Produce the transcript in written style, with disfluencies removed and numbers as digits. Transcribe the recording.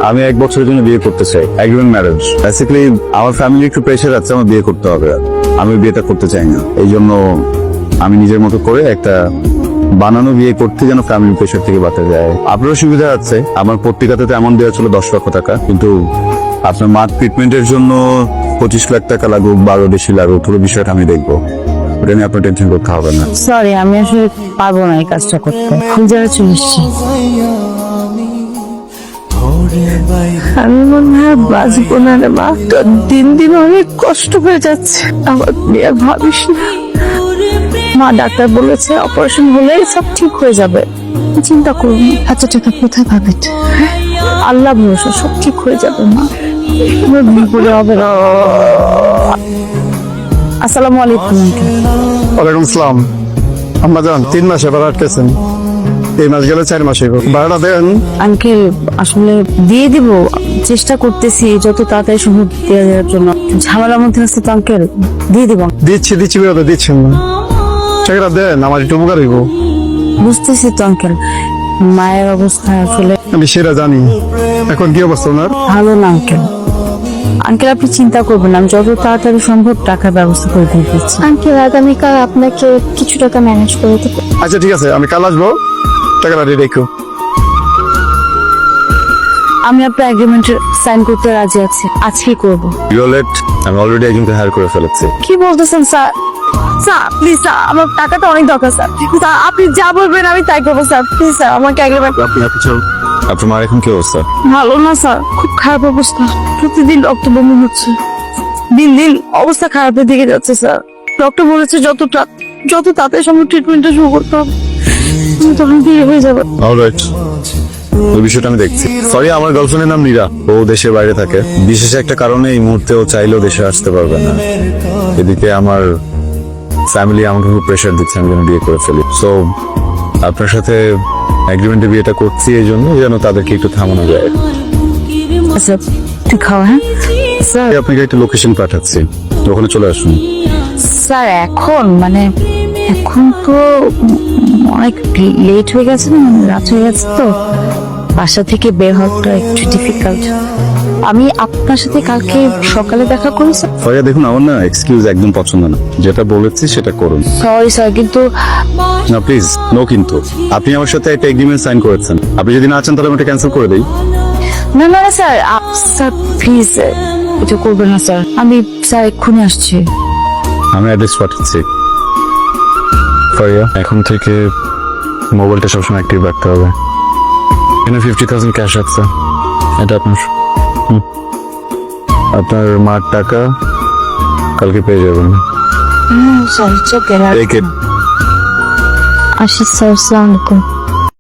আমি 1 বছরের জন্য বিয়ে করতে চাই, এগ্রিমেন্ট ম্যারেজ। বেসিক্যালি আমার ফ্যামিলি একটু প্রেশার আছে, আমার বিয়ে করতে হবে। আমি বিয়েটা করতে চাই না, এই জন্য আমি নিজের মতো করে একটা বানানো বিয়ে করতে যেন ফ্যামিলি প্রেশার থেকে বাঁচা যায়। আপনারও সুবিধা আছে, আমার পত্রিকাতে এমন দেওয়া ছিল 10 লক্ষ টাকা, কিন্তু আপনার মার ট্রিটমেন্টের জন্য 25 লাখ টাকা লাগুক, 12 বেশি লাগুক, পুরো বিষয়টা আমি দেখবো। ওটা নিয়ে আপনার টেনশন করতে হবে না। সরি, আমি আসলে পারবো না এই কাজটা করতে। ফুল জায়গায় চলে এসছি। আমি মনে হয় বাঁচবো না রে মা। তোর দিন দিন অনেক কষ্ট হয়ে যাচ্ছে। আমার বিয়ে ভাবিস না। মা ডাক্তার বলেছে অপারেশন হলেই সব ঠিক হয়ে যাবে। চিন্তা করুন, এত টাকা কোথায় পাবেন? আল্লাহ ভরসা, সব ঠিক হয়ে যাবে মা। আমার বিপদে হবে না। আসসালামু আলাইকুম। ওয়ালাইকুম সালাম। আম্মা যান 3 মাসে ভাড়া আটকেছেন, এই মাস গেলে 4 মাসে ভাড়াটা দেন। আঙ্কেল আসলে দিয়ে দিব, চেষ্টা করতেছি যত তাড়াতাড়ি সম্ভব দেওয়া যাওয়ার জন্য। ঝামেলার মধ্যে আছে তো আঙ্কেল, দিয়ে দিব। দিচ্ছি বেরোতে দিচ্ছেন না, টাকাটা দেন, আমার একটু উপকার হইব। বুঝতেছি তো আঙ্কেল, মায়ের অবস্থা আসলে আমি সেটা জানি। এখন কি অবস্থা ওনার? ভালো না আঙ্কেল। আঙ্কেল আপনি চিন্তা করবেন না, আমি যত তাড়াতাড়ি সম্ভব টাকার ব্যবস্থা করে দিয়ে দিচ্ছি। আঙ্কেল আগামীকাল আপনাকে কিছু টাকা ম্যানেজ করে দেবো। আচ্ছা ঠিক আছে, আমি কাল আসবো, টাকাটা রেখো। আমি আপনার এগ্রিমেন্টে সাইন করতে রাজি আছি, আজকেই করবো। ভিওলেট, আমি অলরেডি একজনকে হায়ার করে ফেলেছি। কি বলতেছেন স্যার? স্যার প্লিজ স্যার, আমার টাকাটা অনেক দরকার স্যার। স্যার আপনি যা বলবেন আমি তাই করবো স্যার। প্লিজ স্যার, আমাকে এগ্রিমেন্ট। আপনার মার এখন কি অবস্থা? ভালো না স্যার, খুব খারাপ অবস্থা। প্রতিদিন রক্ত বমি হচ্ছে, দিন দিন অবস্থা খারাপের দিকে যাচ্ছে স্যার। ডক্টর বলেছে যত তাড়াতাড়ি সম্ভব ট্রিটমেন্টটা শুরু করতে হবে, তখন দেরি হয়ে যাবে। অলরাইট, ওই বিষয়টা আমি দেখছি। সরি, আমার গার্লফ্রেন্ডের নাম নীরা, ও দেশের বাইরে থাকে। বিশেষ একটা কারণে এই মুহূর্তে ও চাইলেও দেশে আসতে পারবে না। এদিকে আমার ফ্যামিলি আমাকে খুব প্রেশার দিচ্ছে আমি যেন বিয়ে করে ফেলি। সো আপনার সাথে এগ্রিমেন্টে বিয়েটা করছি এই জন্য যেন তাদেরকে একটু থামানো যায়। আচ্ছা তুই খাওয়া। হ্যাঁ স্যার। আপনাকে একটা লোকেশন পাঠাচ্ছি, ওখানে চলে আসুন। স্যার এখন তো অনেক লেট হয়ে গেছে না, রাত হয়ে গেছে তো, বাসা থেকে বের হওয়াটা একটু ডিফিকাল্ট। আমি আপনার সাথে কালকে সকালে দেখা করি স্যার। ফরিয়া দেখুন, আমার না এক্সকিউজ একদম পছন্দ না। যেটা বলেছি সেটা করুন। সরি স্যার, কিন্তু না প্লিজ, নো কিন্তু। আপনি আমার সাথে একটা এগ্রিমেন্ট সাইন করেছেন, আপনি যদি না চান তাহলে আমি এটা ক্যান্সেল করে দিই। না স্যার, স্যার প্লিজ এটা করবেন না স্যার। আমি স্যার এক্ষুনি আসছি। আমি অ্যাড্রেস পাঠাচ্ছি। ফরিয়া, এখন থেকে মোবাইলটা সবসময় অ্যাক্টিভ রাখতে হবে। এখানে 50,000 ক্যাশ আছে, এটা আপনার। আপনার মার টাকা কালকে পেয়ে যাবেন। Sir Take it. আসি স্যার, আসসালামু আলাইকুম।